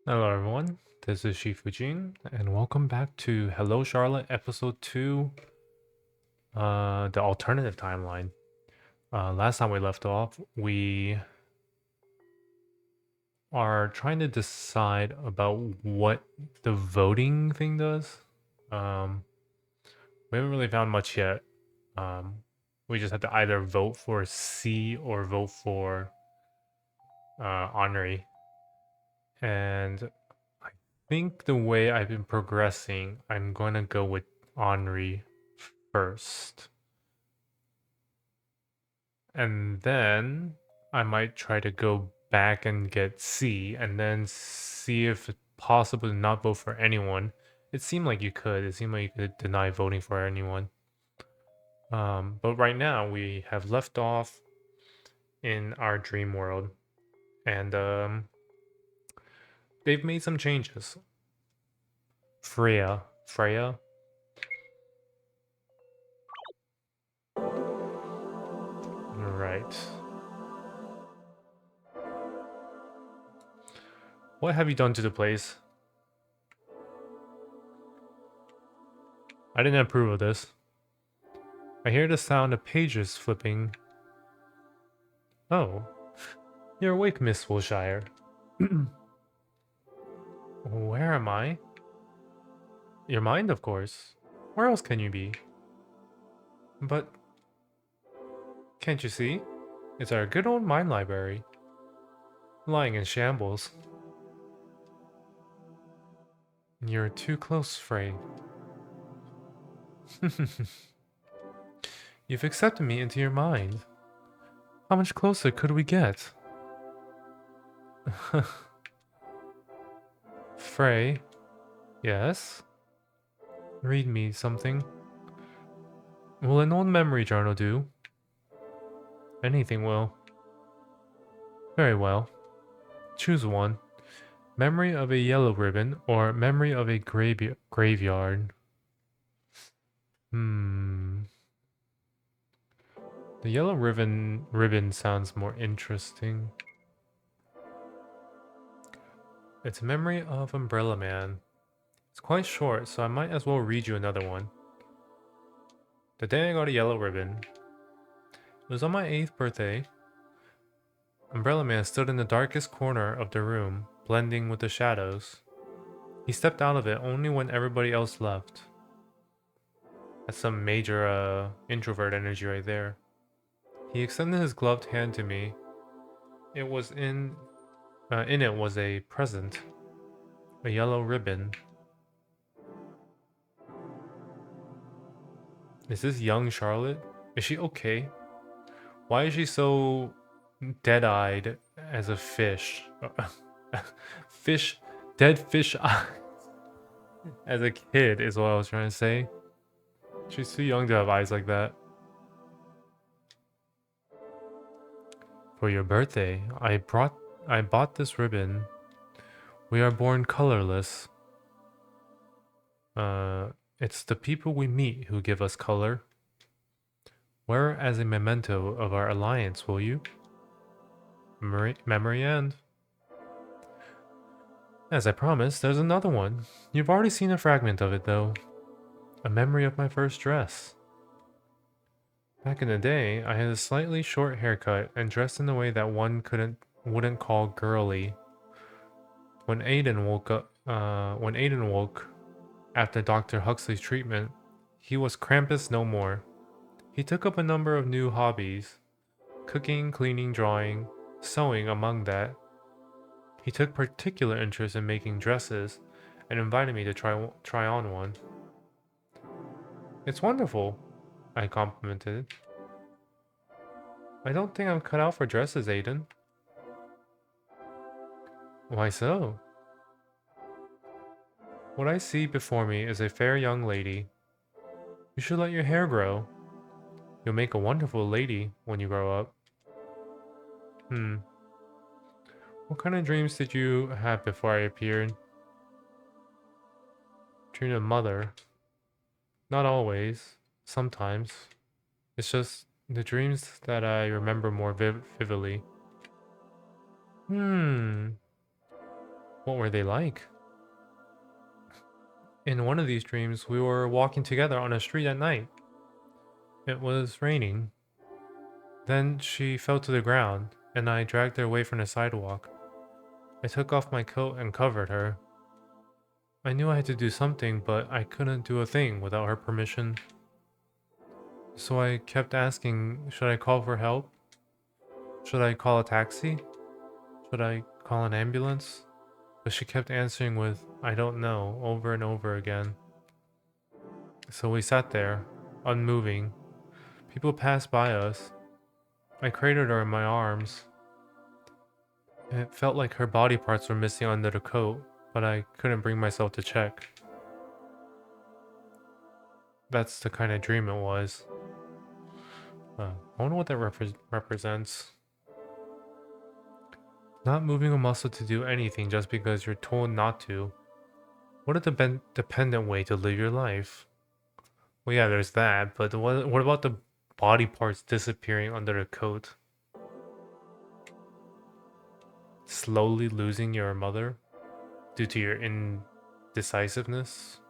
Hello everyone, this is Shifujin, and welcome back to Hello Charlotte Episode 2, the alternative timeline. Last time we left off, we are trying to decide about what the voting thing does. Um, we haven't really found much yet. Um, we just have to either vote for C or vote for Henri. And I think the way I've been progressing, I'm going to go with Henri first. And then I might try to go back and get C and then see if it's possible to not vote for anyone. It seemed like you could. It seemed like you could deny voting for anyone. But right now we have left off in our dream world, and they've made some changes. Freya. Right. What have you done to the place? I didn't approve of this. I hear the sound of pages flipping. Oh, you're awake, Miss Wilshire. Where am I? Your mind, of course. Where else can you be? But can't you see? It's our good old mind library, lying in shambles. You're too close, Frey. You've accepted me into your mind. How much closer could we get? Frey? Yes? Read me something. Will an old memory journal do? Anything will. Very well. Choose one. Memory of a yellow ribbon or memory of a graveyard. Hmm. The yellow ribbon sounds more interesting. It's a memory of Umbrella Man. It's quite short, so I might as well read you another one. The day I got a yellow ribbon. It was on my 8th birthday. Umbrella Man stood in the darkest corner of the room, blending with the shadows. He stepped out of it only when everybody else left. That's some major introvert energy right there. He extended his gloved hand to me. It was in it was a present, a yellow ribbon. Is this young Charlotte? Is she okay? Why is she so dead-eyed as a fish? Fish, dead fish eyes. As a kid is what I was trying to say. She's too young to have eyes like that. For your birthday, I bought this ribbon. We are born colorless. It's the people we meet who give us color. Wear it as a memento of our alliance, will you? Memory end. As I promised, there's another one. You've already seen a fragment of it, though. A memory of my first dress. Back in the day, I had a slightly short haircut and dressed in a way that one wouldn't call girly. When Aiden woke after Dr. Huxley's treatment, he was Krampus no more. He took up a number of new hobbies: cooking, cleaning, drawing, sewing among that. He took particular interest in making dresses and invited me to try on one. It's wonderful, I complimented. I don't think I'm cut out for dresses, Aiden. Why so? What I see before me is a fair young lady. You should let your hair grow. You'll make a wonderful lady when you grow up. Hmm. What kind of dreams did you have before I appeared? Dream of mother. Not always. Sometimes. It's just the dreams that I remember more vividly. Hmm. What were they like? In one of these dreams, we were walking together on a street at night. It was raining. Then she fell to the ground, and I dragged her away from the sidewalk. I took off my coat and covered her. I knew I had to do something, but I couldn't do a thing without her permission. So I kept asking, should I call for help? Should I call a taxi? Should I call an ambulance? But she kept answering with, I don't know, over and over again. So we sat there, unmoving. People passed by us. I cradled her in my arms. It felt like her body parts were missing under the coat, but I couldn't bring myself to check. That's the kind of dream it was. I wonder what that represents. Not moving a muscle to do anything just because you're told not to. What a dependent way to live your life. Well, yeah, there's that, but what about the body parts disappearing under the coat? Slowly losing your mother due to your indecisiveness?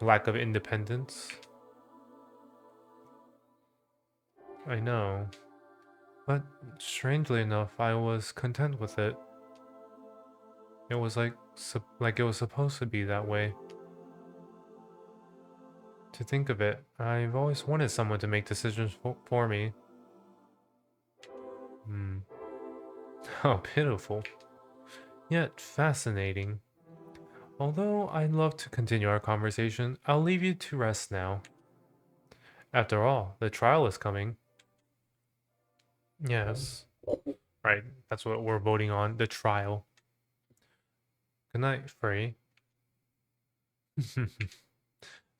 Lack of independence? I know. But strangely enough, I was content with it. It was like it was supposed to be that way. To think of it, I've always wanted someone to make decisions for me. How pitiful. Yet fascinating. Although I'd love to continue our conversation, I'll leave you to rest now. After all, the trial is coming. Yes. Right, that's what we're voting on, the trial. Good night, Frey.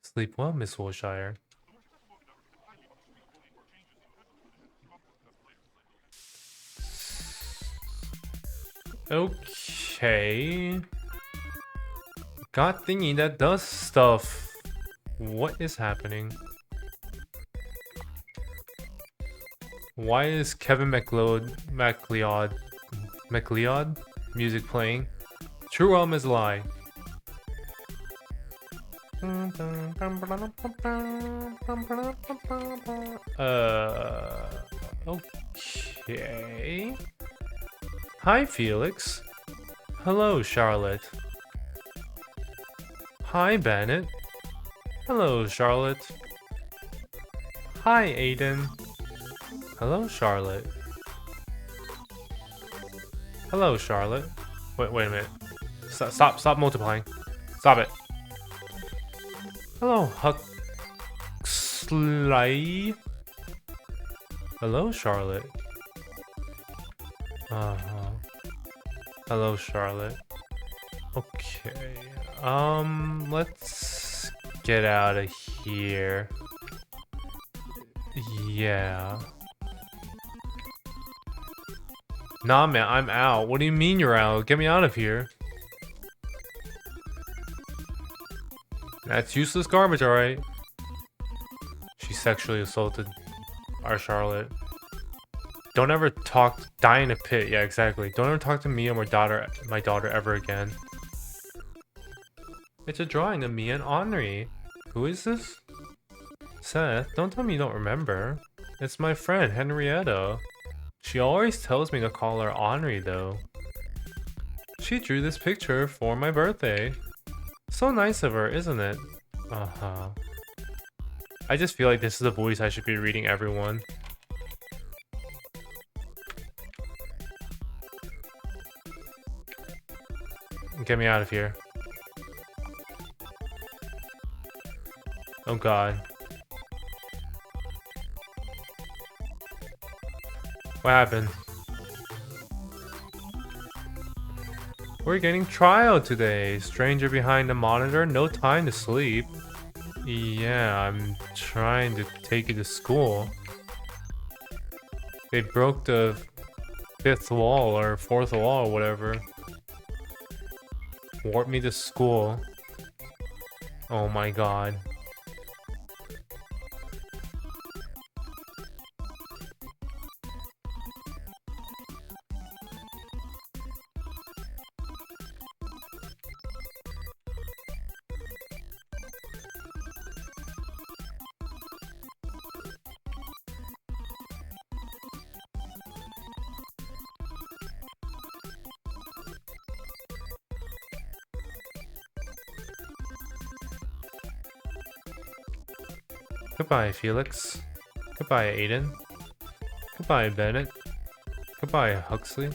Sleep well, Miss Wilshire. Okay. God thingy that does stuff. What is happening? Why is Kevin MacLeod music playing? True realm is a lie. Okay. Hi, Felix. Hello, Charlotte. Hi, Bennett. Hello, Charlotte. Hi, Aiden. Hello, Charlotte. Hello, Charlotte. Wait a minute. Stop multiplying. Stop it. Hello, Huxley. Hello, Charlotte. Hello, Charlotte. Okay. Let's get out of here. Yeah. Nah, man, I'm out. What do you mean you're out? Get me out of here. That's useless garbage, alright. She sexually assaulted our Charlotte. Don't ever die in a pit. Yeah, exactly. Don't ever talk to me or my daughter ever again. It's a drawing of me and Henri. Who is this? Seth, don't tell me you don't remember. It's my friend, Henrietta. She always tells me to call her Henri, though. She drew this picture for my birthday. So nice of her, isn't it? Uh-huh. I just feel like this is the voice I should be reading everyone. Get me out of here. Oh god. What happened? We're getting trial today. Stranger behind the monitor, no time to sleep. Yeah, I'm trying to take you to school. They broke the fifth wall or fourth wall or whatever. Warp me to school. Oh my god. Goodbye, Felix. Goodbye, Aiden. Goodbye, Bennett. Goodbye, Huxley.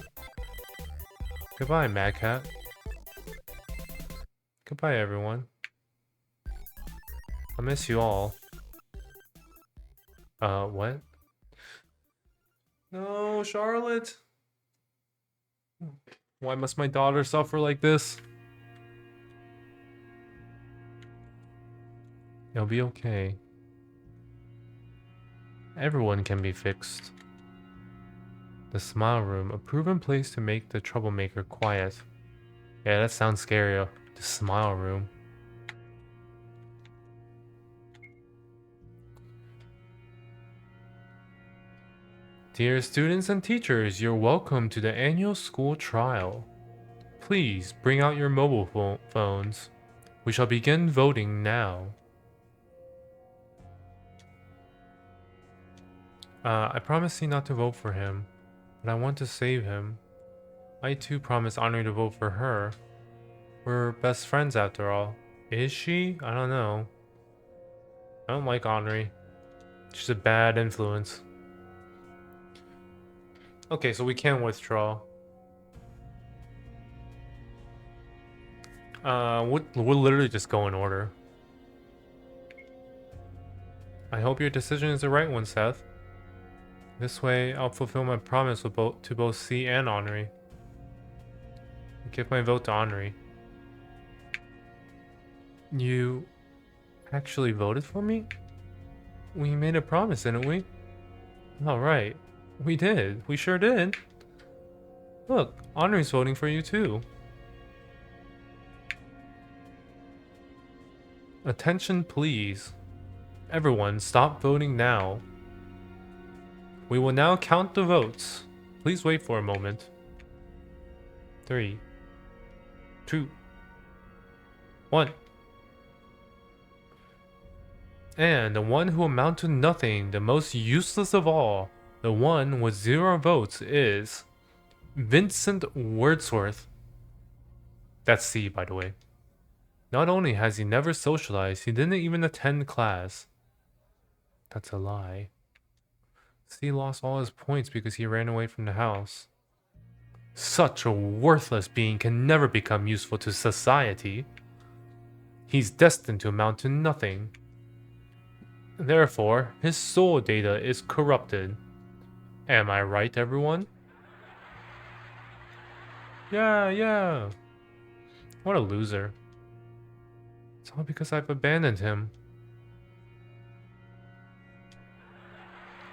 Goodbye, Mad Cat. Goodbye, everyone. I miss you all. What? No, Charlotte! Why must my daughter suffer like this? It'll be okay. Everyone can be fixed. The Smile Room, a proven place to make the troublemaker quiet. Yeah, that sounds scary. The Smile Room. Dear students and teachers, you're welcome to the annual school trial. Please bring out your mobile phones. We shall begin voting now. I promise you not to vote for him, but I want to save him. I too promise Henri to vote for her. We're best friends after all. Is she? I don't know. I don't like Henri. She's a bad influence. Okay, so we can withdraw. We'll literally just go in order. I hope your decision is the right one, Seth. This way, I'll fulfill my promise with to both C and Henri. Give my vote to Henri. You actually voted for me? We made a promise, didn't we? Alright. We did. We sure did. Look, Henri's voting for you too. Attention, please. Everyone, stop voting now. We will now count the votes. Please wait for a moment. 3, 2, 1. And the one who amounted to nothing, the most useless of all, the one with 0 votes is Vincent Wordsworth. That's C, by the way. Not only has he never socialized, he didn't even attend class. That's a lie. C lost all his points because he ran away from the house. Such a worthless being can never become useful to society. He's destined to amount to nothing. Therefore, his soul data is corrupted. Am I right, everyone? Yeah. What a loser. It's all because I've abandoned him.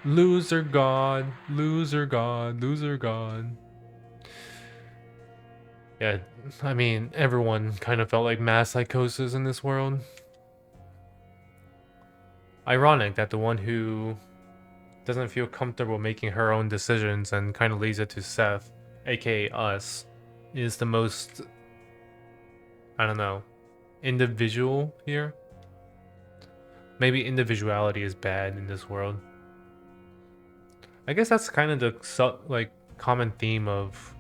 Loser god, loser god, loser god. Yeah, I mean, everyone kind of felt like mass psychosis in this world. Ironic that the one who doesn't feel comfortable making her own decisions and kind of leaves it to Seth, aka us, is the most, I don't know, individual here. Maybe individuality is bad in this world. I guess that's kind of the common theme of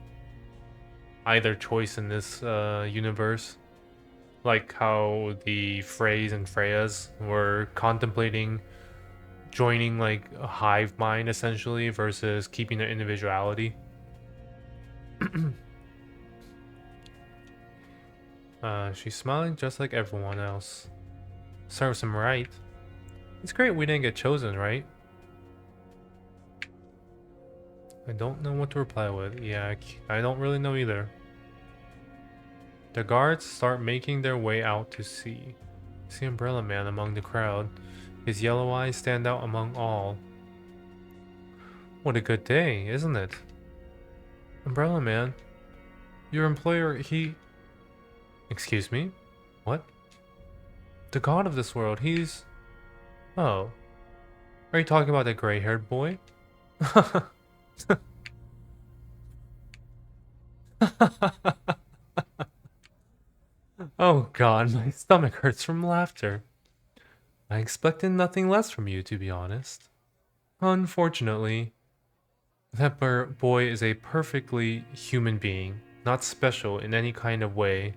either choice in this universe. Like how the Freys and Freyas were contemplating joining like a hive mind essentially versus keeping their individuality. She's smiling just like everyone else. Serves him right. It's great we didn't get chosen, right? I don't know what to reply with. Yeah, I don't really know either. The guards start making their way out to sea. See Umbrella Man among the crowd. His yellow eyes stand out among all. What a good day, isn't it? Umbrella Man, your employer, he... Excuse me? What? The god of this world, he's... Oh. Are you talking about that gray-haired boy? Oh god, my stomach hurts from laughter. I expected nothing less from you, to be honest. Unfortunately, that boy is a perfectly human being, not special in any kind of way.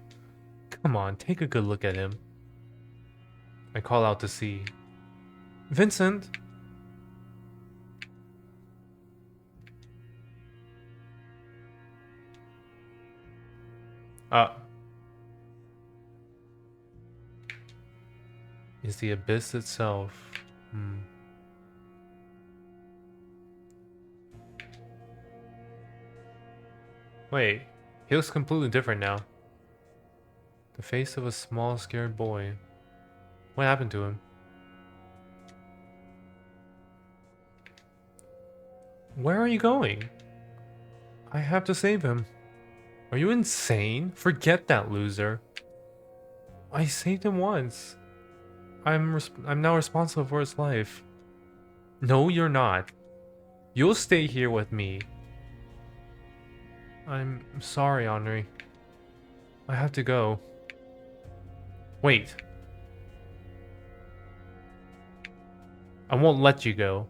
Come on, take a good look at him. I call out to sea. Vincent! Is the abyss itself. Wait, he looks completely different now. The face of a small, scared boy. What happened to him? Where are you going? I have to save him. Are you insane? Forget that loser. I saved him once. I'm now responsible for his life. No, you're not. You'll stay here with me. I'm sorry, Henri. I have to go. Wait. I won't let you go.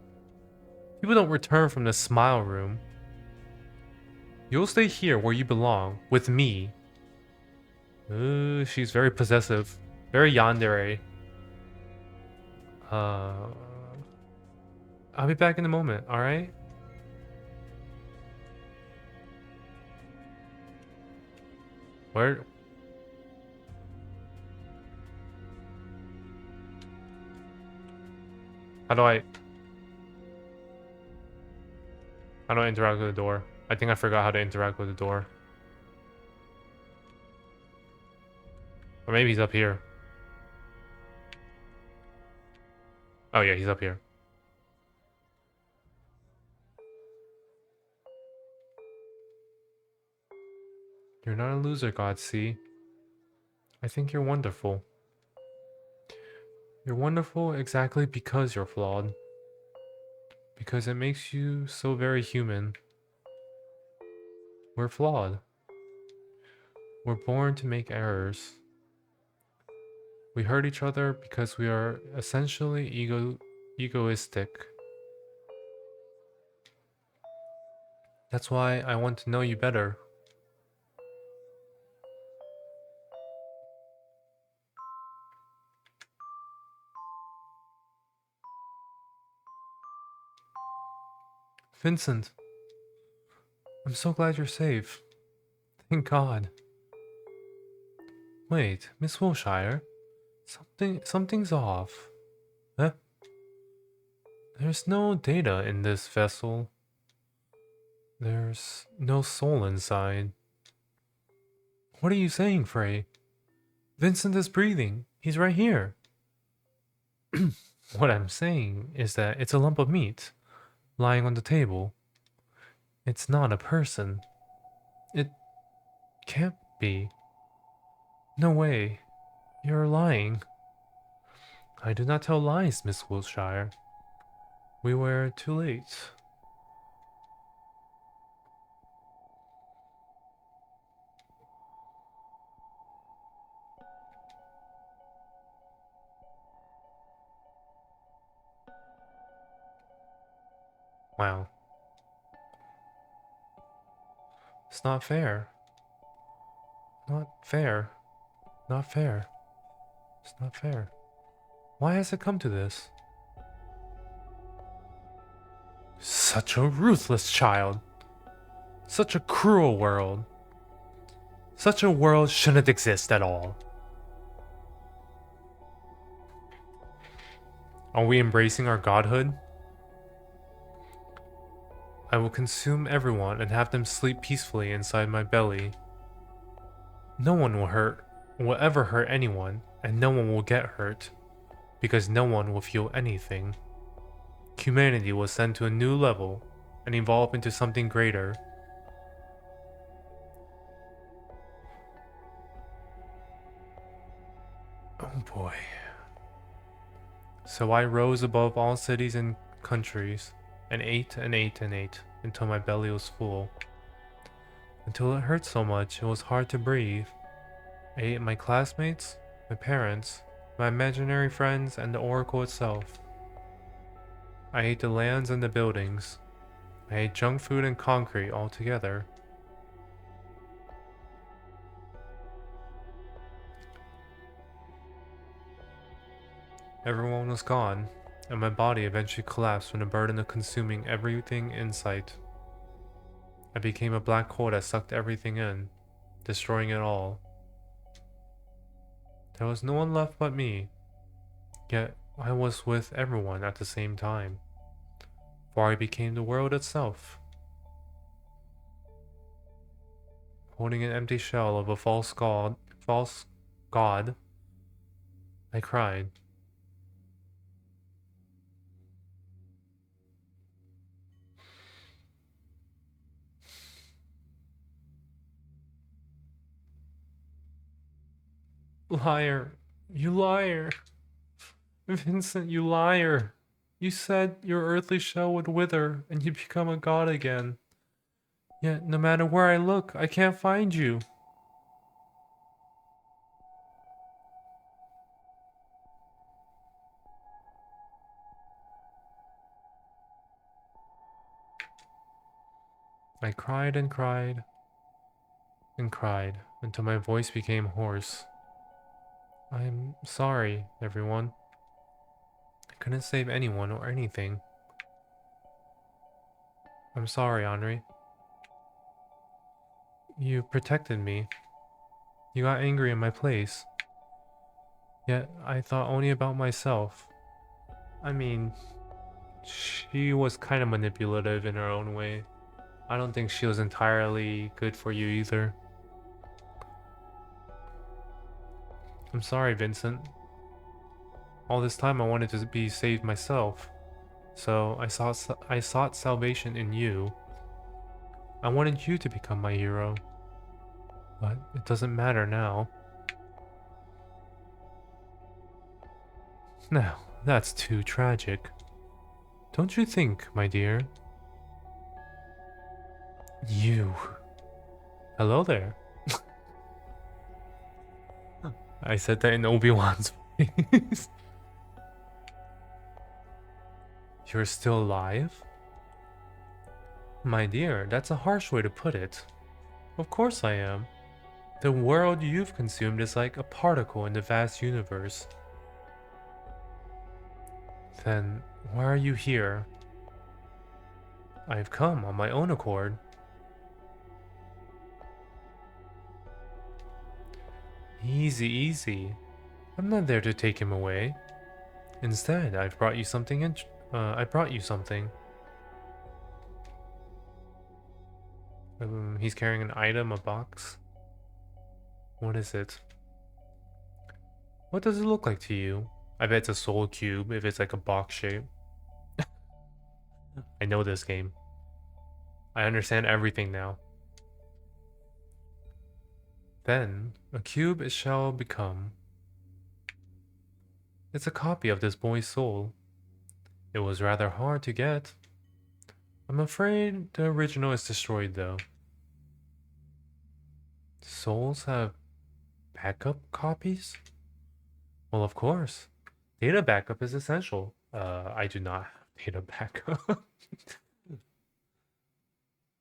People don't return from the smile room. You'll stay here where you belong, with me. She's very possessive. Very yandere. I'll be back in a moment, alright? Where? How do I interact with the door? I think I forgot how to interact with the door. Or maybe he's up here. Oh yeah, he's up here. You're not a loser, Godsey. I think you're wonderful. You're wonderful exactly because you're flawed. Because it makes you so very human. We're flawed. We're born to make errors. We hurt each other because we are essentially egoistic. That's why I want to know you better. Vincent, I'm so glad you're safe. Thank God. Wait, Miss Wilshire? Something's off. Huh? There's no data in this vessel. There's no soul inside. What are you saying, Frey? Vincent is breathing. He's right here. What I'm saying is that it's a lump of meat lying on the table. It's not a person. It can't be. No way. You're lying. I do not tell lies, Miss Wilshire. We were too late. Wow. It's not fair. Not fair. Not fair. It's not fair. Why has it come to this? Such a ruthless child. Such a cruel world. Such a world shouldn't exist at all. Are we embracing our godhood? I will consume everyone and have them sleep peacefully inside my belly. No one will ever hurt anyone, and no one will get hurt, because no one will feel anything. Humanity will ascend to a new level and evolve into something greater. Oh boy. So I rose above all cities and countries, and ate and ate and ate until my belly was full. Until it hurt so much it was hard to breathe. I ate my classmates, my parents, my imaginary friends, and the Oracle itself. I ate the lands and the buildings. I ate junk food and concrete all together. Everyone was gone. and my body eventually collapsed from the burden of consuming everything in sight. I became a black hole that sucked everything in, destroying it all. There was no one left but me, yet I was with everyone at the same time, for I became the world itself. Holding an empty shell of a false god, I cried. Liar, you liar. Vincent, you liar. You said your earthly shell would wither and you'd become a god again. Yet, no matter where I look, I can't find you. I cried and cried and cried until my voice became hoarse. I'm sorry, everyone. I couldn't save anyone or anything. I'm sorry, Henri. You protected me. You got angry in my place. Yet, I thought only about myself. I mean, she was kind of manipulative in her own way. I don't think she was entirely good for you either. I'm sorry, Vincent. All this time I wanted to be saved myself. So I sought salvation in you. I wanted you to become my hero. But it doesn't matter now. Now, that's too tragic. Don't you think, my dear? You. Hello there. I said that in Obi-Wan's voice. You're still alive? My dear, that's a harsh way to put it. Of course I am. The world you've consumed is like a particle in the vast universe. Then, why are you here? I've come on my own accord. Easy, easy. I'm not there to take him away. Instead, I've brought you something I brought you something. He's carrying an item, a box. What is it? What does it look like to you? I bet it's a soul cube if it's like a box shape. I know this game. I understand everything now. Then, a cube it shall become. It's a copy of this boy's soul. It was rather hard to get. I'm afraid the original is destroyed though. Souls have backup copies? Well, of course. Data backup is essential. I do not have data backup.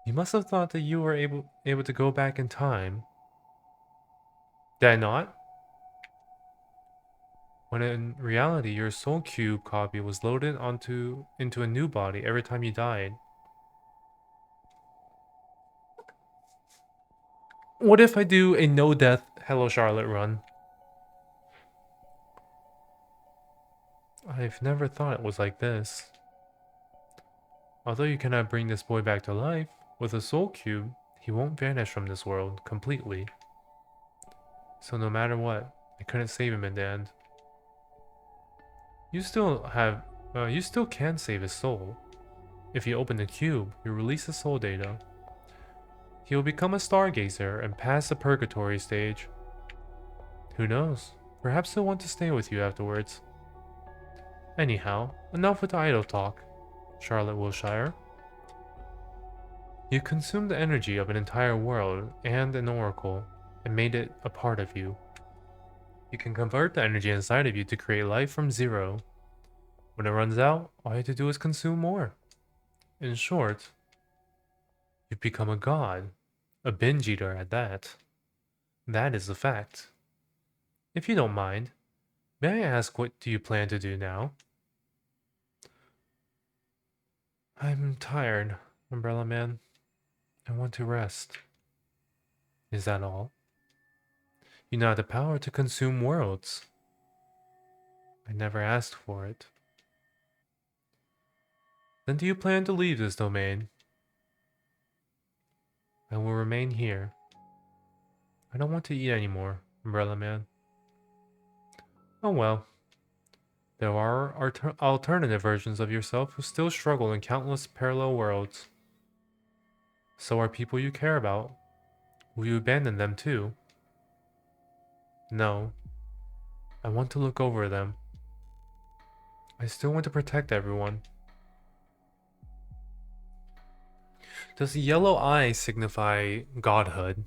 You must have thought that you were able to go back in time. Did I not? When in reality, your soul cube copy was loaded into a new body every time you died. What if I do a no-death Hello Charlotte run? I've never thought it was like this. Although you cannot bring this boy back to life, with a soul cube, he won't vanish from this world completely. So no matter what, I couldn't save him in the end. You still can save his soul. If you open the cube, you release the soul data. He will become a stargazer and pass the purgatory stage. Who knows? Perhaps he'll want to stay with you afterwards. Anyhow, enough with the idle talk, Charlotte Wilshire. You consumed the energy of an entire world and an oracle, and made it a part of you. You can convert the energy inside of you to create life from zero. When it runs out, all you have to do is consume more. In short, you've become a god. A binge eater at that. That is the fact. If you don't mind, may I ask what do you plan to do now? I'm tired, Umbrella Man. I want to rest. Is that all? You now have the power to consume worlds. I never asked for it. Then do you plan to leave this domain? I will remain here. I don't want to eat anymore, Umbrella Man. Oh well. There are alternative versions of yourself who still struggle in countless parallel worlds. So are people you care about. Will you abandon them too? No. I want to look over them. I still want to protect everyone. Does the yellow eye signify godhood?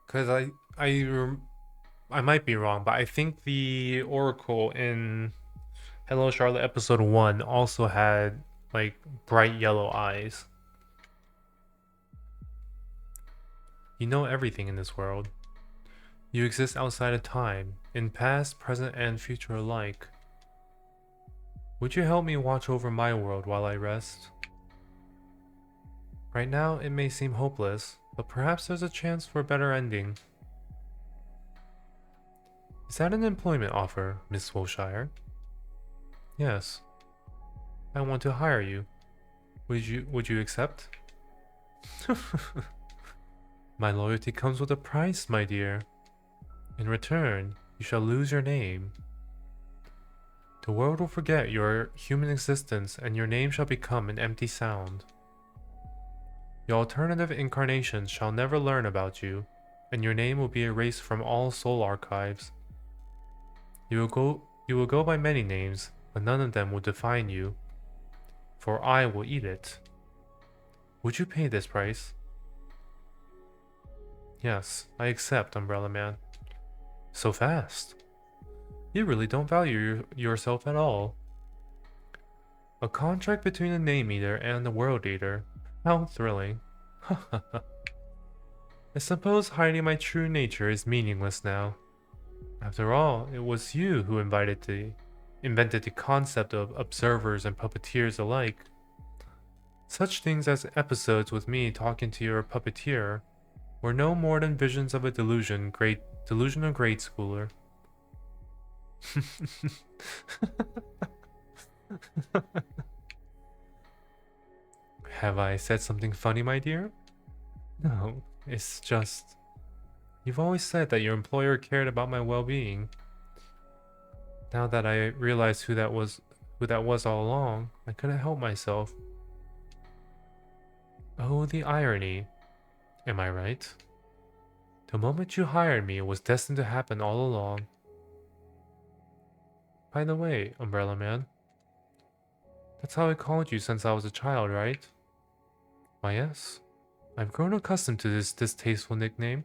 Because I might be wrong, but I think the Oracle in Hello Charlotte episode 1 also had like bright yellow eyes. You know everything in this world. You exist outside of time, in past, present, and future alike. Would you help me watch over my world while I rest? Right now, it may seem hopeless, but perhaps there's a chance for a better ending. Is that an employment offer, Miss Wilshire? Yes. I want to hire you. Would you accept? My loyalty comes with a price, my dear. In return, you shall lose your name. The world will forget your human existence and your name shall become an empty sound. Your alternative incarnations shall never learn about you, and your name will be erased from all soul archives. You will go by many names, but none of them will define you, for I will eat it. Would you pay this price? Yes, I accept, Umbrella Man. So fast. You really don't value yourself at all. A contract between a name eater and a world eater. How thrilling. I suppose hiding my true nature is meaningless now. After all, it was you who invented the concept of observers and puppeteers alike. Such things as episodes with me talking to your puppeteer were no more than visions of a delusional grade schooler. Have I said something funny, my dear? No, it's just... You've always said that your employer cared about my well-being. Now that I realize who that was all along, I couldn't help myself. Oh, the irony. Am I right? The moment you hired me, it was destined to happen all along. By the way, Umbrella Man, that's how I called you since I was a child, right? Why, yes. I've grown accustomed to this distasteful nickname.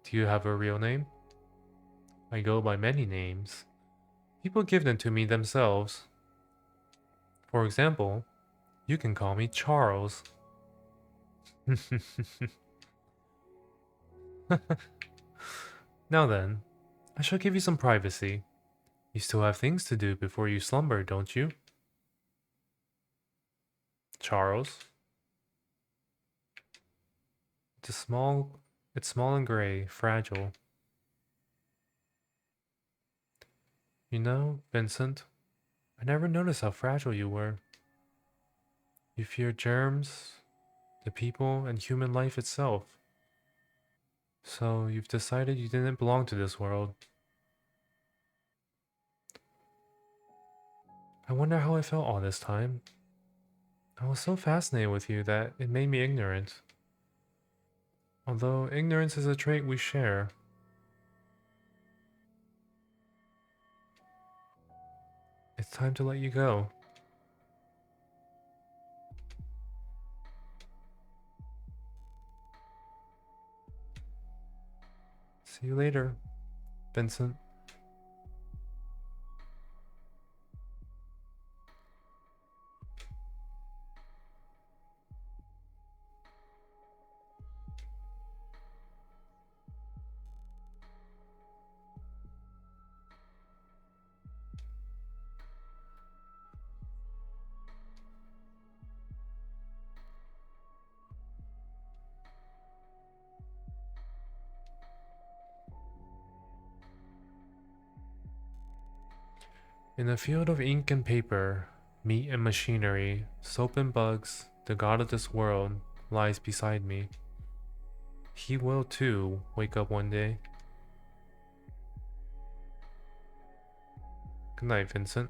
Do you have a real name? I go by many names. People give them to me themselves. For example, you can call me Charles. Now then, I shall give you some privacy. You still have things to do before you slumber, don't you? Charles. It's small and gray, fragile. You know, Vincent, I never noticed how fragile you were. You fear germs, the people, and human life itself. So you've decided you didn't belong to this world. I wonder how I felt all this time. I was so fascinated with you that it made me ignorant. Although ignorance is a trait we share. It's time to let you go. See you later, Vincent. In a field of ink and paper, meat and machinery, soap and bugs, the god of this world lies beside me. He will too wake up one day. Good night, Vincent.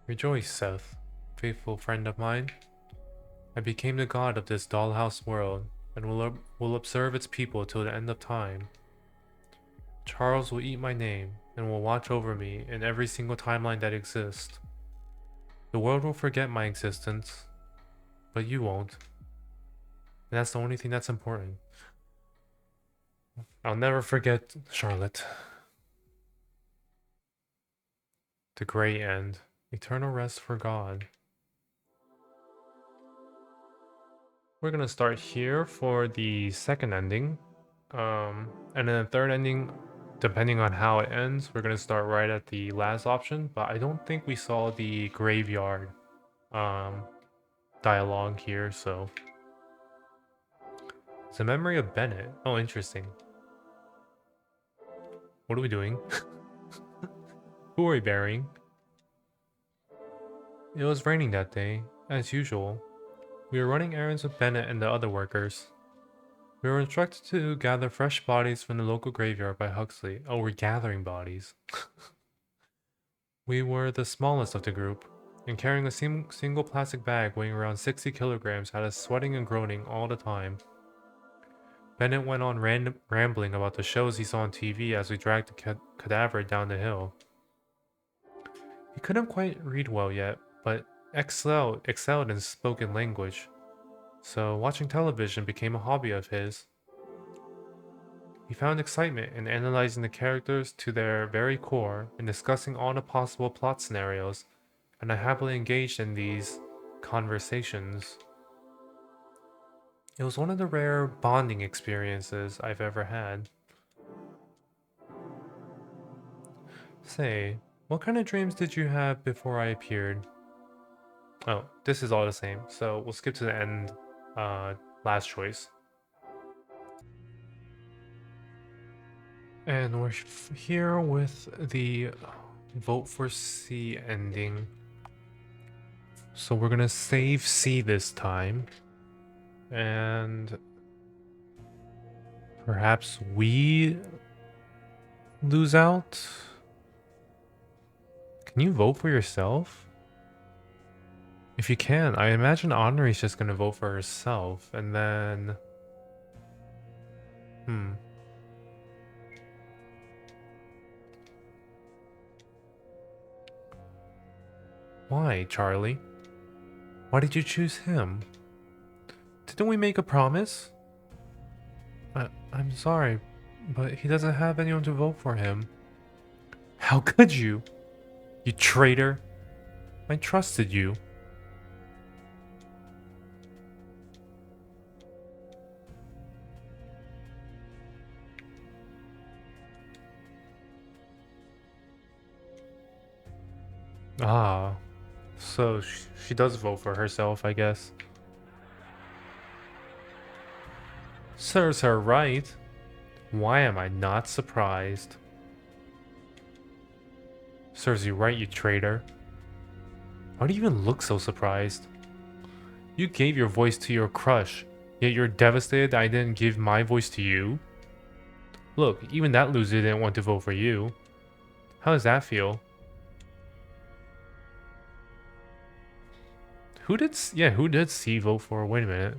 Rejoice, Seth, faithful friend of mine. I became the god of this dollhouse world, and will observe its people till the end of time. Charles will eat my name, and will watch over me in every single timeline that exists. The world will forget my existence, but you won't. And that's the only thing that's important. I'll never forget Charlotte. The Great End. Eternal rest for God. We're gonna start here for the second ending. And then the third ending, depending on how it ends, we're gonna start right at the last option. But I don't think we saw the graveyard dialogue here, so it's a memory of Bennett. Oh, interesting. What are we doing? Who are we burying? It was raining that day, as usual. We were running errands with Bennett and the other workers. We were instructed to gather fresh bodies from the local graveyard by Huxley. Oh, we're gathering bodies. We were the smallest of the group, and carrying a single plastic bag weighing around 60 kilograms had us sweating and groaning all the time. Bennett went on rambling about the shows he saw on TV as we dragged the cadaver down the hill. He couldn't quite read well yet, but excelled in spoken language, so watching television became a hobby of his. He found excitement in analyzing the characters to their very core and discussing all the possible plot scenarios, and I happily engaged in these conversations. It was one of the rare bonding experiences I've ever had. Say, what kind of dreams did you have before I appeared? Oh, this is all the same, so we'll skip to the end, last choice. And we're here with the vote for C ending. So we're gonna save C this time. And perhaps we lose out? Can you vote for yourself? If you can, I imagine Honoree's just gonna vote for herself, and then... Why, Charlie? Why did you choose him? Didn't we make a promise? I'm sorry, but he doesn't have anyone to vote for him. How could you? You traitor! I trusted you. Ah, so she does vote for herself, I guess. Serves her right. Why am I not surprised? Serves you right, you traitor. Why do you even look so surprised? You gave your voice to your crush, yet you're devastated that I didn't give my voice to you? Look, even that loser didn't want to vote for you. How does that feel? Who did C vote for? Wait a minute.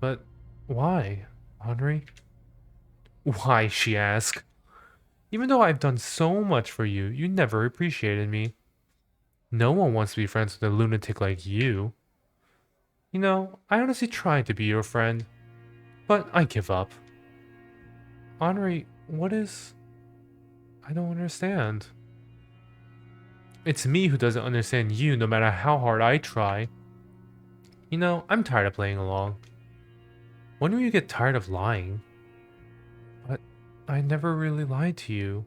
But why, Henri? Why, she asked. Even though I've done so much for you, you never appreciated me. No one wants to be friends with a lunatic like you. You know, I honestly tried to be your friend, but I give up. Henri, what is... I don't understand. It's me who doesn't understand you no matter how hard I try. You know, I'm tired of playing along. When will you get tired of lying? But I never really lied to you.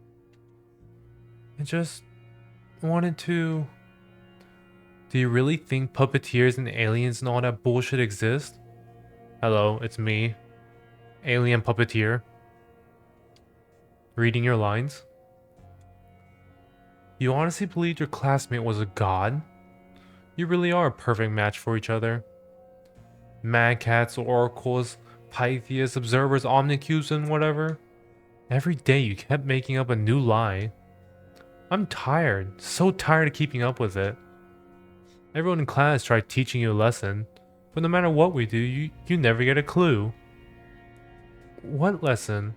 I just wanted to... Do you really think puppeteers and aliens and all that bullshit exist? Hello, it's me. Alien puppeteer. Reading your lines? You honestly believed your classmate was a god? You really are a perfect match for each other. Mad cats, oracles, Pythias, observers, omnicubes, and whatever. Every day you kept making up a new lie. I'm tired, so tired of keeping up with it. Everyone in class tried teaching you a lesson, but no matter what we do, you never get a clue. What lesson?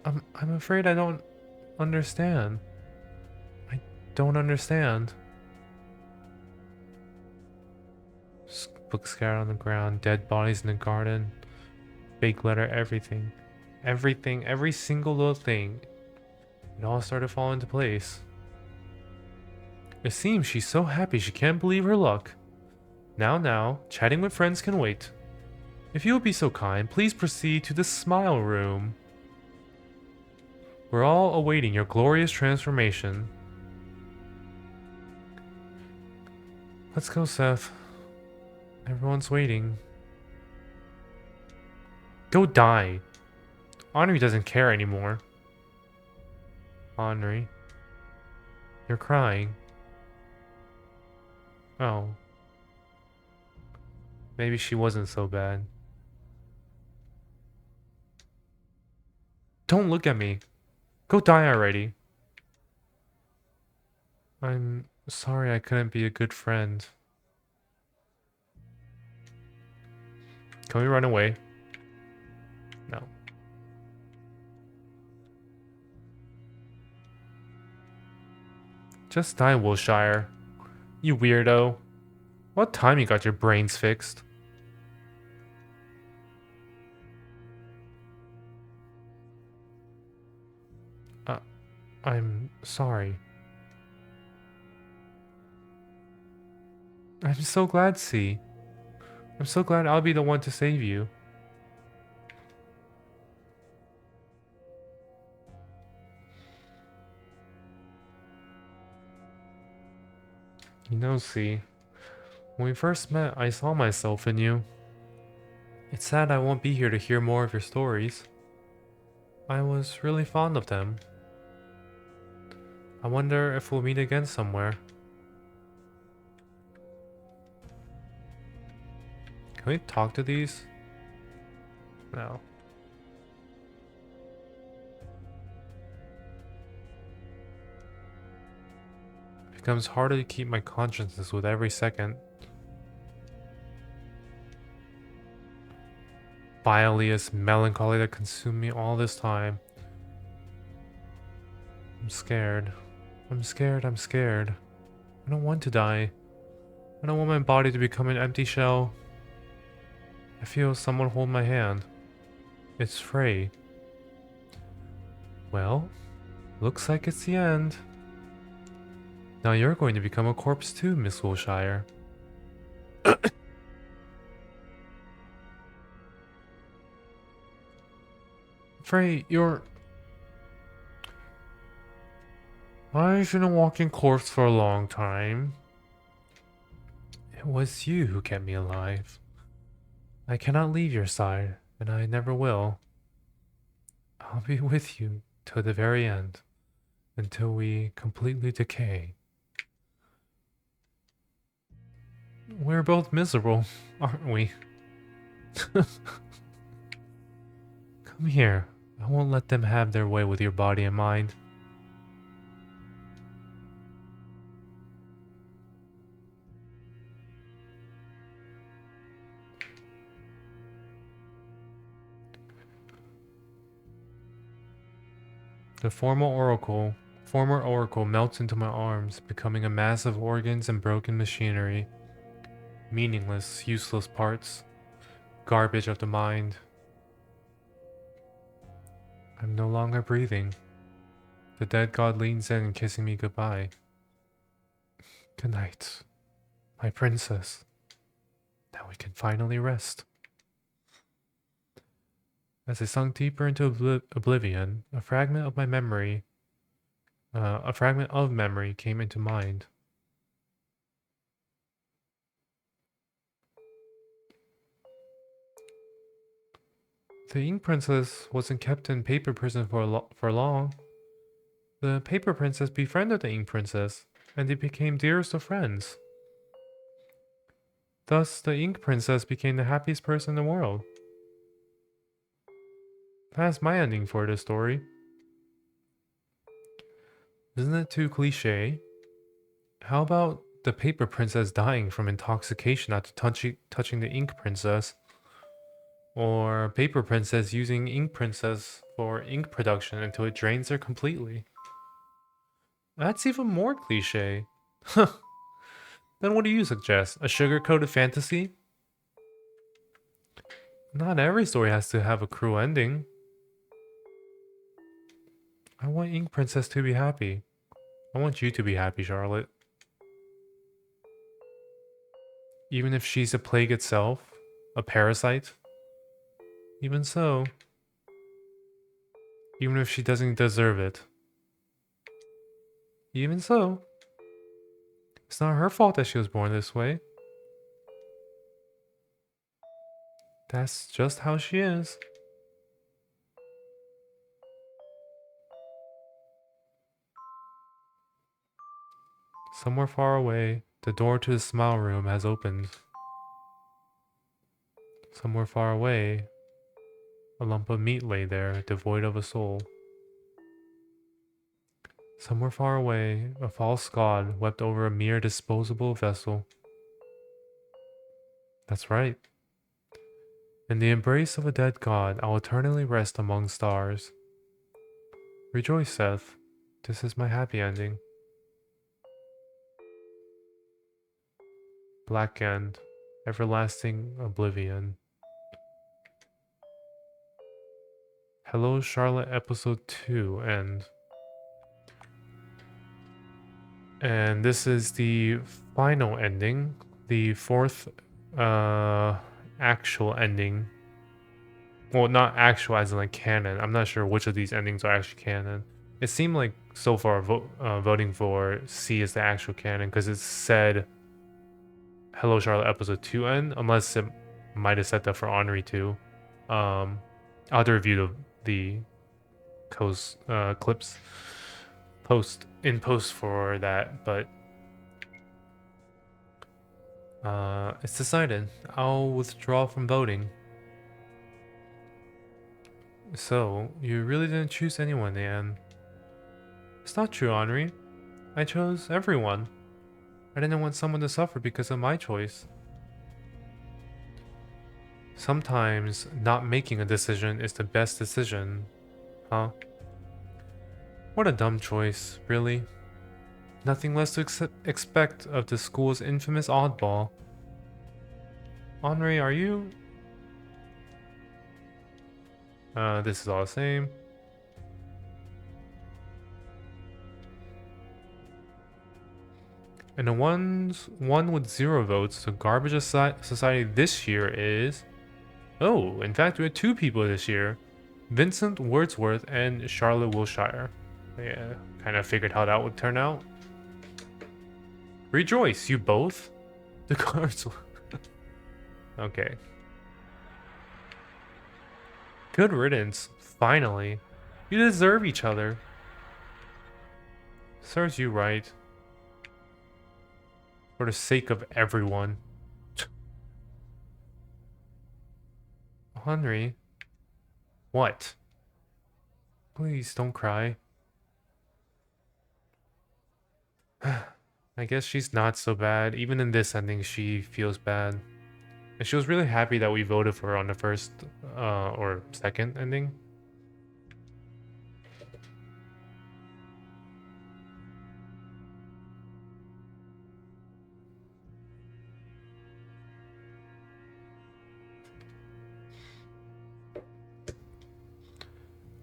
I'm afraid I don't understand. I don't understand. Books scattered on the ground, dead bodies in the garden, fake letter, everything. Everything, every single little thing. It all started to fall into place. It seems she's so happy she can't believe her luck. Now, chatting with friends can wait. If you would be so kind, please proceed to the smile room. We're all awaiting your glorious transformation. Let's go, Seth. Everyone's waiting. Go die. Henri doesn't care anymore. Henri. You're crying. Oh. Maybe she wasn't so bad. Don't look at me. Go die already. I'm sorry I couldn't be a good friend. Can we run away? No. Just die, Wilshire. You weirdo. What time you got your brains fixed? I'm sorry. I'm so glad, C. I'm so glad I'll be the one to save you. You know, C, when we first met, I saw myself in you. It's sad I won't be here to hear more of your stories. I was really fond of them. I wonder if we'll meet again somewhere. Can we talk to these? No. It becomes harder to keep my consciences with every second. Bilious melancholy that consumed me all this time. I'm scared. I'm scared. I'm scared. I don't want to die. I don't want my body to become an empty shell. I feel someone hold my hand. It's Frey. Well, looks like it's the end. Now you're going to become a corpse too, Miss Wilshire. Frey, you're... I've been a walking corpse for a long time. It was you who kept me alive. I cannot leave your side, and I never will. I'll be with you till the very end, until we completely decay. We're both miserable, aren't we? Come here. I won't let them have their way with your body and mind. The former oracle melts into my arms, becoming a mass of organs and broken machinery. Meaningless, useless parts. Garbage of the mind. I'm no longer breathing. The dead god leans in, kissing me goodbye. Good night, my princess. Now we can finally rest. As I sunk deeper into oblivion, a fragment of memory came into mind. The Ink Princess wasn't kept in Paper Prison for long. The Paper Princess befriended the Ink Princess, and they became dearest of friends. Thus, the Ink Princess became the happiest person in the world. That's my ending for this story. Isn't it too cliche? How about the Paper Princess dying from intoxication after touching the Ink Princess? Or Paper Princess using Ink Princess for ink production until it drains her completely? That's even more cliche. Then what do you suggest? A sugar-coated fantasy? Not every story has to have a cruel ending. I want Ink Princess to be happy. I want you to be happy, Charlotte. Even if she's a plague itself, a parasite. Even so. Even if she doesn't deserve it. Even so. It's not her fault that she was born this way. That's just how she is. Somewhere far away, the door to the smile room has opened. Somewhere far away, a lump of meat lay there, devoid of a soul. Somewhere far away, a false god wept over a mere disposable vessel. That's right. In the embrace of a dead god, I'll eternally rest among stars. Rejoice, Seth. This is my happy ending. Black End. Everlasting oblivion. Hello, Charlotte Ep.2 end. And this is the final ending. The fourth actual ending. Well, not actual as in like canon. I'm not sure which of these endings are actually canon. It seemed like so far voting for C is the actual canon because it said Hello Charlotte Episode 2 end, unless it might have said that for Henri too. I'll have to review the clips post for that, but it's decided. I'll withdraw from voting. So, you really didn't choose anyone in the end. It's not true, Henri. I chose everyone. I didn't want someone to suffer because of my choice. Sometimes not making a decision is the best decision, huh? What a dumb choice, really. Nothing less to expect of the school's infamous oddball. Henri, are you... this is all the same. And the one with 0 votes, the garbage society this year is... Oh, in fact, we had 2 people this year. Vincent Wordsworth and Charlotte Wilshire. Yeah, kind of figured how that would turn out. Rejoice, you both? The cards... Okay. Good riddance, finally. You deserve each other. Serves you right. For the sake of everyone. Henri. What? Please don't cry. I guess she's not so bad. Even in this ending, she feels bad. And she was really happy that we voted for her on the first or second ending.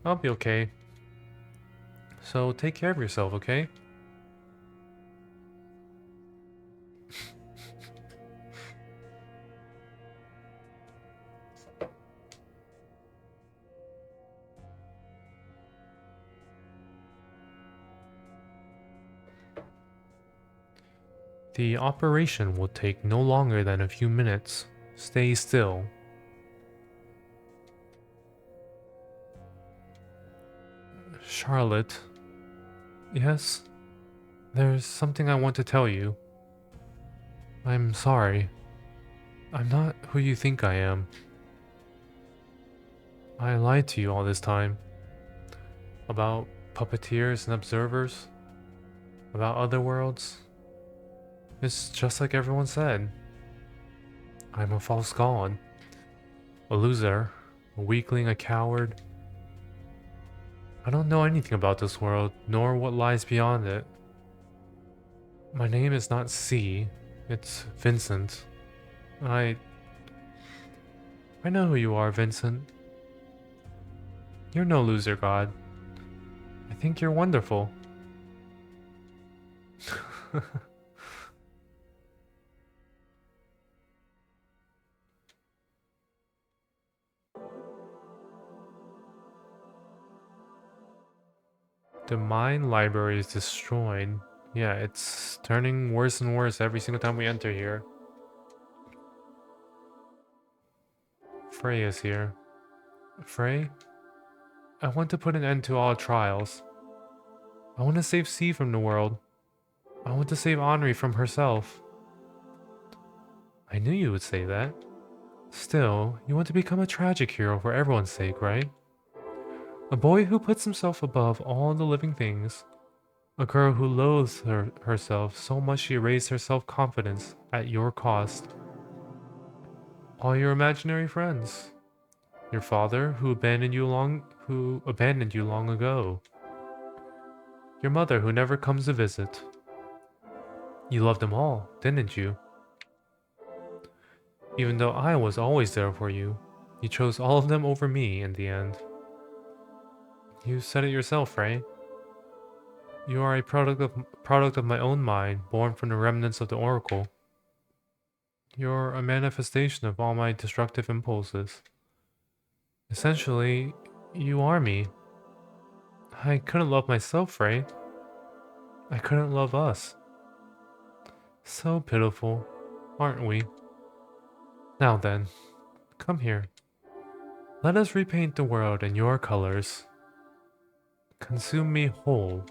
I'll be okay. So take care of yourself, okay? The operation will take no longer than a few minutes. Stay still. Charlotte. Yes? There's something I want to tell you. I'm sorry. I'm not who you think I am. I lied to you all this time. About puppeteers and observers. About other worlds. It's just like everyone said. I'm a false god. A loser. A weakling, a coward. I don't know anything about this world, nor what lies beyond it. My name is not C. It's Vincent. I know who you are, Vincent. You're no loser god. I think you're wonderful. The mine library is destroyed. Yeah, it's turning worse and worse every single time we enter here. Frey is here. Frey? I want to put an end to all trials. I want to save C from the world. I want to save Henri from herself. I knew you would say that. Still, you want to become a tragic hero for everyone's sake, right? A boy who puts himself above all the living things. A girl who loathes herself so much she erased her self-confidence at your cost. All your imaginary friends. Your father who abandoned you long ago. Your mother who never comes to visit. You loved them all, didn't you? Even though I was always there for you, you chose all of them over me in the end. You said it yourself, right? You are a product of my own mind, born from the remnants of the Oracle. You're a manifestation of all my destructive impulses. Essentially, you are me. I couldn't love myself, right? I couldn't love us. So pitiful, aren't we? Now then, come here. Let us repaint the world in your colors. Consume me whole.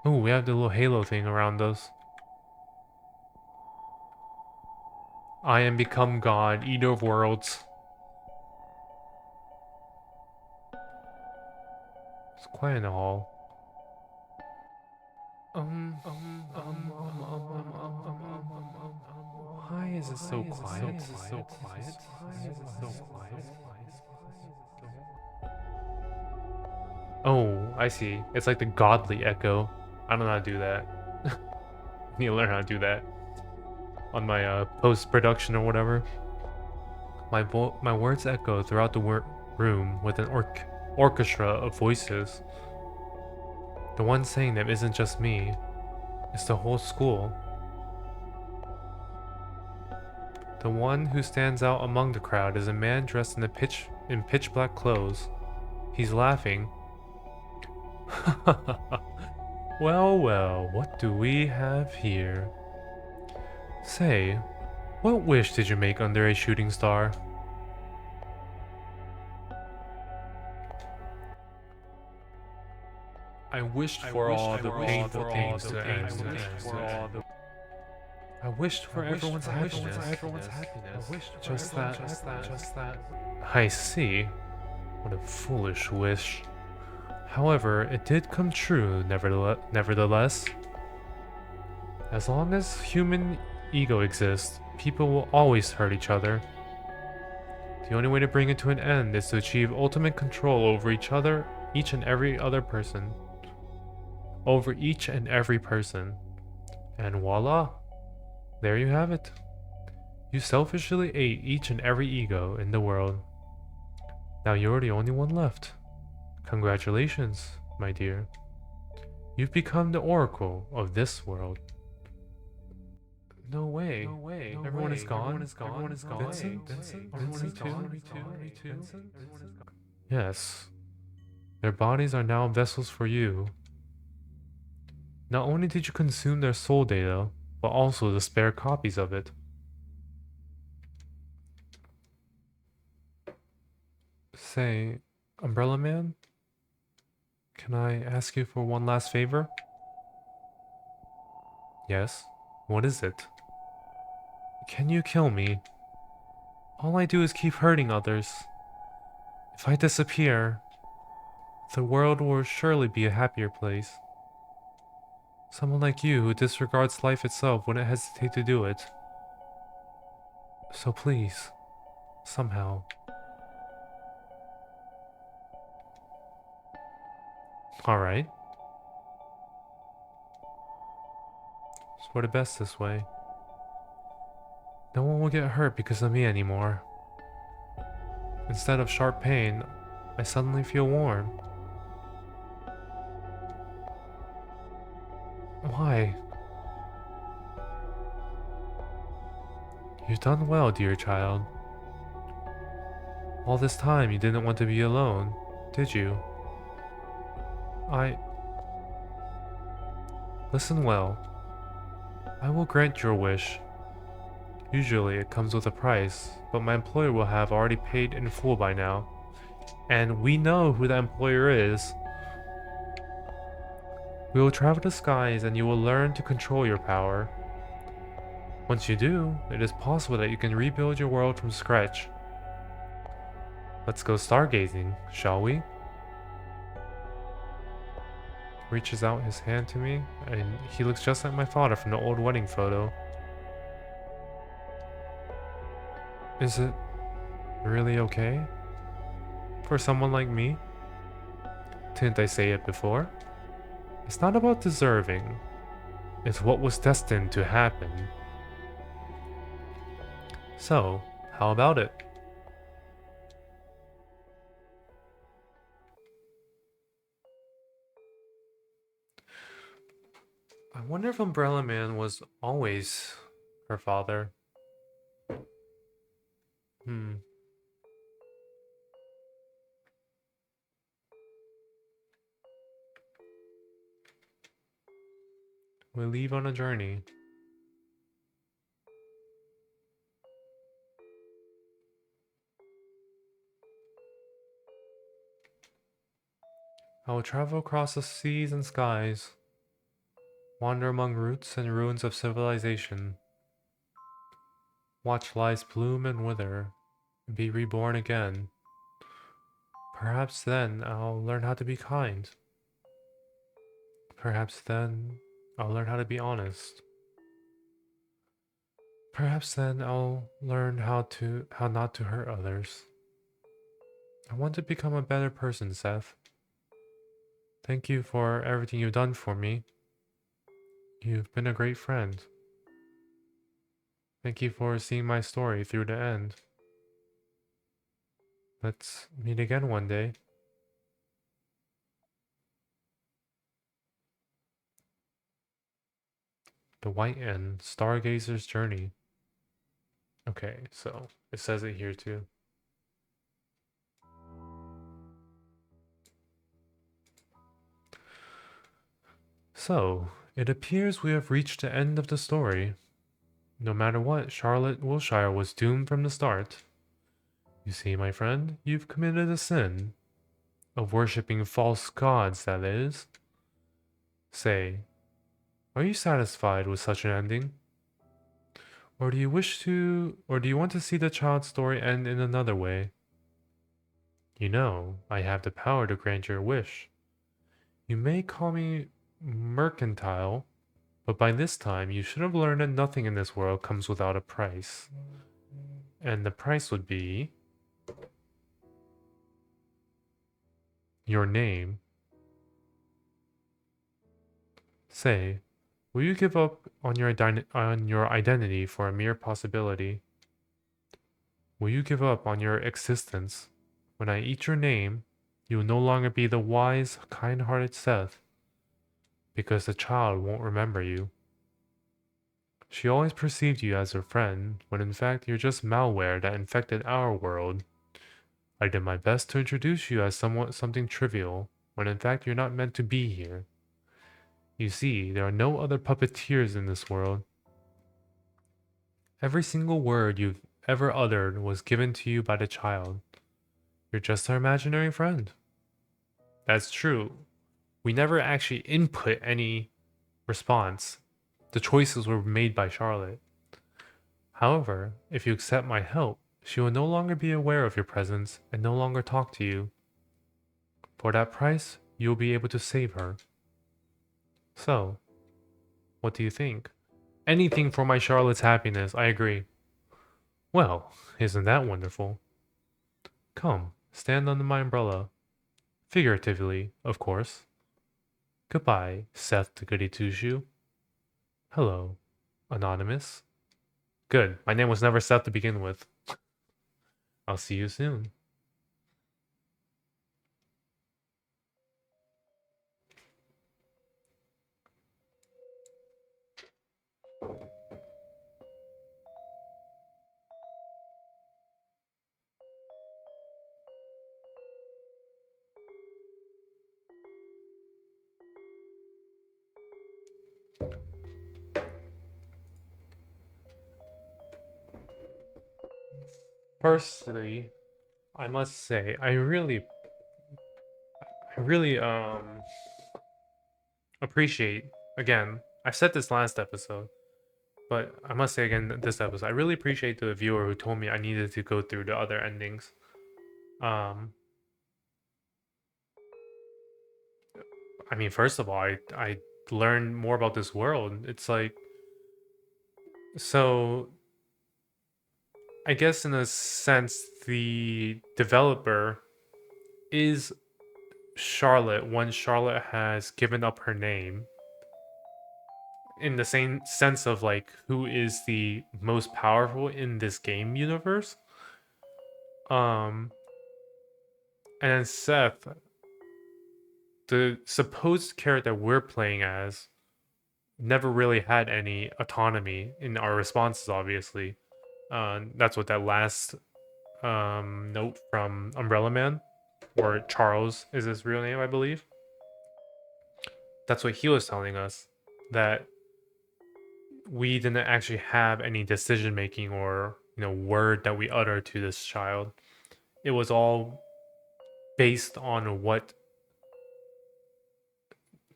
Oh, we have the little halo thing around us. I am become God, eater of worlds. It's quiet in the hall. Why is it so quiet? So quiet. So quiet. Oh, I see. It's like the godly echo. I don't know how to do that. Need to learn how to do that on my post-production or whatever. My words echo throughout the room with an orchestra of voices. The one saying them isn't just me, it's the whole school. The one who stands out among the crowd is a man dressed in pitch black clothes. He's laughing. Well, well, what do we have here? Say, what wish did you make under a shooting star? I wished for all the painful things to end. I wished for everyone's happiness. Just that. I see. What a foolish wish. However, it did come true, nevertheless. As long as human ego exists, people will always hurt each other. The only way to bring it to an end is to achieve ultimate control over each and every person. And voila! There you have it. You selfishly ate each and every ego in the world. Now you're the only one left. Congratulations, my dear. You've become the oracle of this world. No way. Everyone is gone. Vincent? Vincent too? Yes. Their bodies are now vessels for you. Not only did you consume their soul data, but also the spare copies of it. Say, Umbrella Man? Can I ask you for one last favor? Yes. What is it? Can you kill me? All I do is keep hurting others. If I disappear, the world will surely be a happier place. Someone like you who disregards life itself wouldn't hesitate to do it. So please, somehow. Alright. It's for the best this way. No one will get hurt because of me anymore. Instead of sharp pain, I suddenly feel warm. Why? You've done well, dear child. All this time you didn't want to be alone, did you? Listen well. I will grant your wish. Usually it comes with a price, but my employer will have already paid in full by now. And we know who that employer is. We will travel the skies and you will learn to control your power. Once you do, it is possible that you can rebuild your world from scratch. Let's go stargazing, shall we? Reaches out his hand to me, and he looks just like my father from the old wedding photo. Is it really okay? For someone like me? Didn't I say it before? It's not about deserving. It's what was destined to happen. So, how about it? I wonder if Umbrella Man was always her father. Hmm. We leave on a journey. I will travel across the seas and skies, wander among roots and ruins of civilization, watch lives bloom and wither, and be reborn again. Perhaps then I'll learn how to be kind. Perhaps then I'll learn how to be honest. Perhaps then I'll learn how not to hurt others. I want to become a better person, Seth. Thank you for everything you've done for me. You've been a great friend. Thank you for seeing my story through the end. Let's meet again one day. The White End, Stargazer's Journey. Okay, so it says it here too. So, it appears we have reached the end of the story. No matter what, Charlotte Wilshire was doomed from the start. You see, my friend, you've committed a sin. Of worshipping false gods, that is. Say, are you satisfied with such an ending? Or do you want to see the child's story end in another way? You know, I have the power to grant your wish. You may call me mercantile, but by this time you should have learned that nothing in this world comes without a price. And the price would be your name. Say, will you give up on your identity for a mere possibility? Will you give up on your existence? When I eat your name, you will no longer be the wise, kind-hearted Seth. because the child won't remember you. She always perceived you as her friend, when in fact you're just malware that infected our world. I did my best to introduce you as something trivial, when in fact you're not meant to be here. You see, there are no other puppeteers in this world. Every single word you've ever uttered was given to you by the child. You're just our imaginary friend. That's true. We never actually input any response. The choices were made by Charlotte. However, if you accept my help, she will no longer be aware of your presence and no longer talk to you. For that price, you'll be able to save her. So, what do you think? Anything for my Charlotte's happiness, I agree. Well, isn't that wonderful? Come, stand under my umbrella. Figuratively, of course. Goodbye, Seth the Goody Two Shoe. Hello, Anonymous. Good, my name was never Seth to begin with. I'll see you soon. Firstly, I must say, I really appreciate, again, I've said this last episode, but I must say again this episode, I really appreciate the viewer who told me I needed to go through the other endings. Um, I mean, first of all, I learned more about this world. It's like, so I guess in a sense, the developer is Charlotte once Charlotte has given up her name, in the same sense of like who is the most powerful in this game universe. Um, and then Seth, the supposed character we're playing as, never really had any autonomy in our responses, obviously. That's what that last note from Umbrella Man, or Charles is his real name, I believe. That's what he was telling us, that we didn't actually have any decision making or word that we utter to this child. It was all based on what,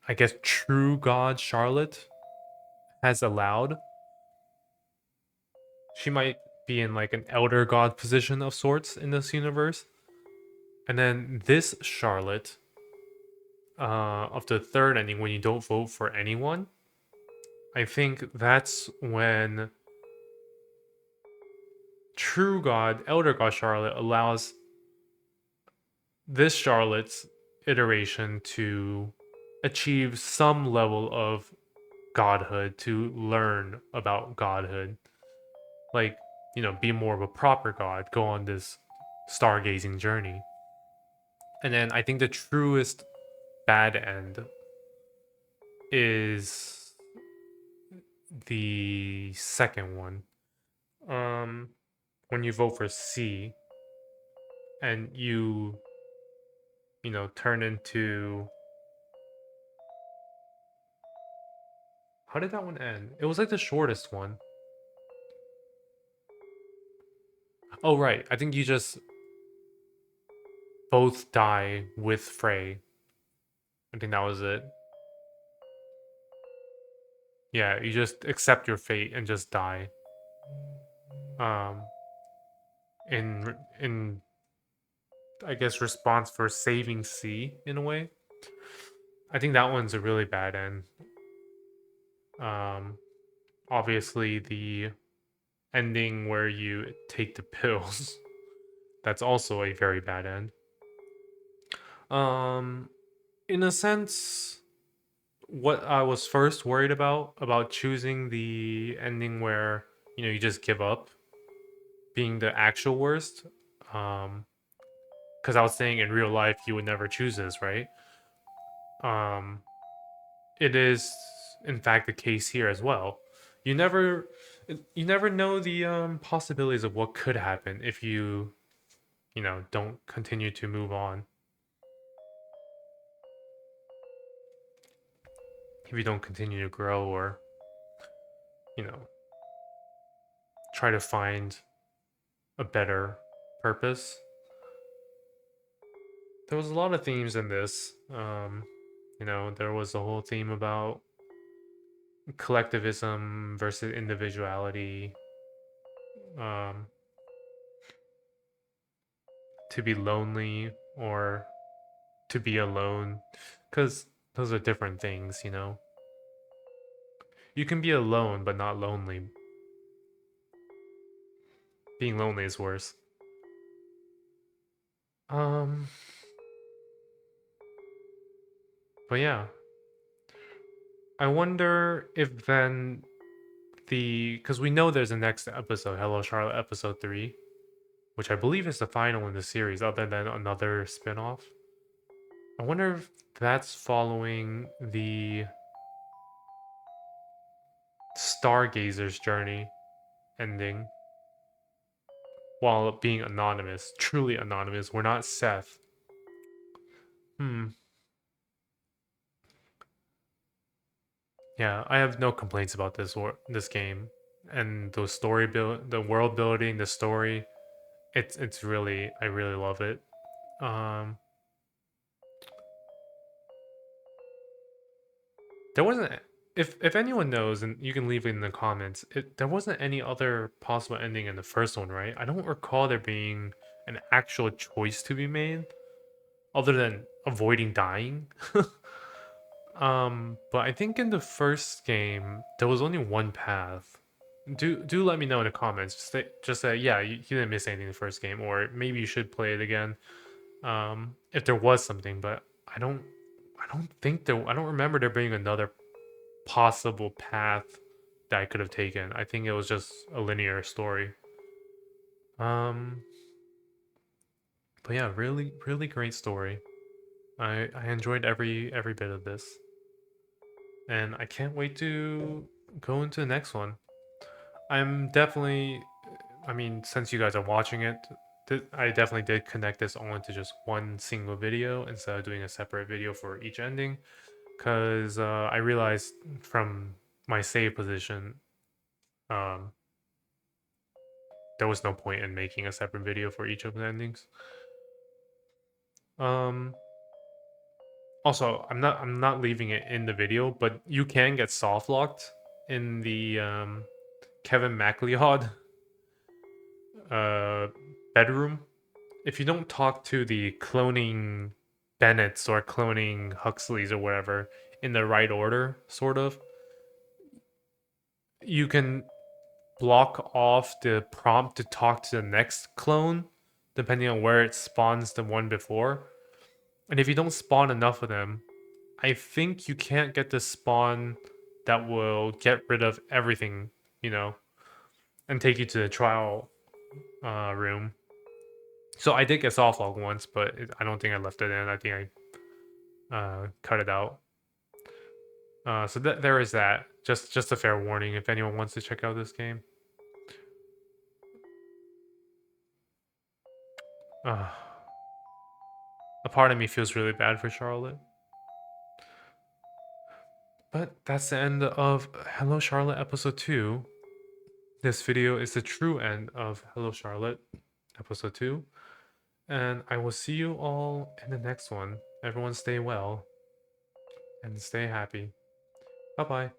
I guess, true God Charlotte has allowed. She might be in like an elder god position of sorts in this universe. And then this Charlotte, of the third ending, when you don't vote for anyone, I think that's when true God, elder god Charlotte allows this Charlotte's iteration to achieve some level of godhood, to learn about godhood. Like, be more of a proper god, go on this stargazing journey. And then I think the truest bad end is the second one. Um, when you vote for C and turn into, how did that one end? It was like the shortest one. Oh right, I think you just both die with Frey. I think that was it. Yeah, you just accept your fate and just die. Um, in I guess response for saving C in a way. I think that one's a really bad end. Um, obviously the ending where you take the pills, that's also a very bad end. Um, in a sense, what I was first worried about choosing the ending where you just give up, being the actual worst. Um, because I was saying in real life you would never choose this, right? Um, it is in fact the case here as well. You never you never know the possibilities of what could happen if you know, don't continue to move on. If you don't continue to grow or, you know, try to find a better purpose. There was a lot of themes in this. You know, there was a whole theme about collectivism versus individuality. Um, to be lonely or to be alone, because those are different things. You know, you can be alone but not lonely. Being lonely is worse. Um, but yeah, I wonder if then because we know there's a next episode, Hello Charlotte episode 3, which I believe is the final in the series, other than another spin-off. I wonder if that's following the Stargazer's journey ending while being anonymous, truly anonymous. We're not Seth. Hmm. Yeah, I have no complaints about this game, and the story build, the world building, the story. It's really I really love it. Um, there wasn't if anyone knows, and you can leave it in the comments. There wasn't any other possible ending in the first one, right? I don't recall there being an actual choice to be made other than avoiding dying. But I think in the first game there was only one path. Do let me know in the comments. Just say yeah, you didn't miss anything in the first game, or maybe you should play it again. If there was something, but I don't think there. I don't remember there being another possible path that I could have taken. I think it was just a linear story. Um, but yeah, really great story. I enjoyed every bit of this, and I can't wait to go into the next one. I'm definitely, I mean, since you guys are watching it, I definitely did connect this all into just one single video instead of doing a separate video for each ending, because I realized from my save position, um, there was no point in making a separate video for each of the endings. Um, Also, I'm not leaving it in the video, but you can get soft locked in the Kevin MacLeod uh bedroom if you don't talk to the cloning Bennetts or cloning Huxleys or whatever in the right order, sort of. You can block off the prompt to talk to the next clone, depending on where it spawns the one before. And if you don't spawn enough of them, I think you can't get the spawn that will get rid of everything, you know, and take you to the trial room. So I did get soft log once, but I don't think I left it in. I think I cut it out. So there is that. Just a fair warning if anyone wants to check out this game. Uh, a part of me feels really bad for Charlotte. But that's the end of Hello Charlotte episode 2. This video is the true end of Hello Charlotte episode 2. And I will see you all in the next one. Everyone stay well and stay happy. Bye bye.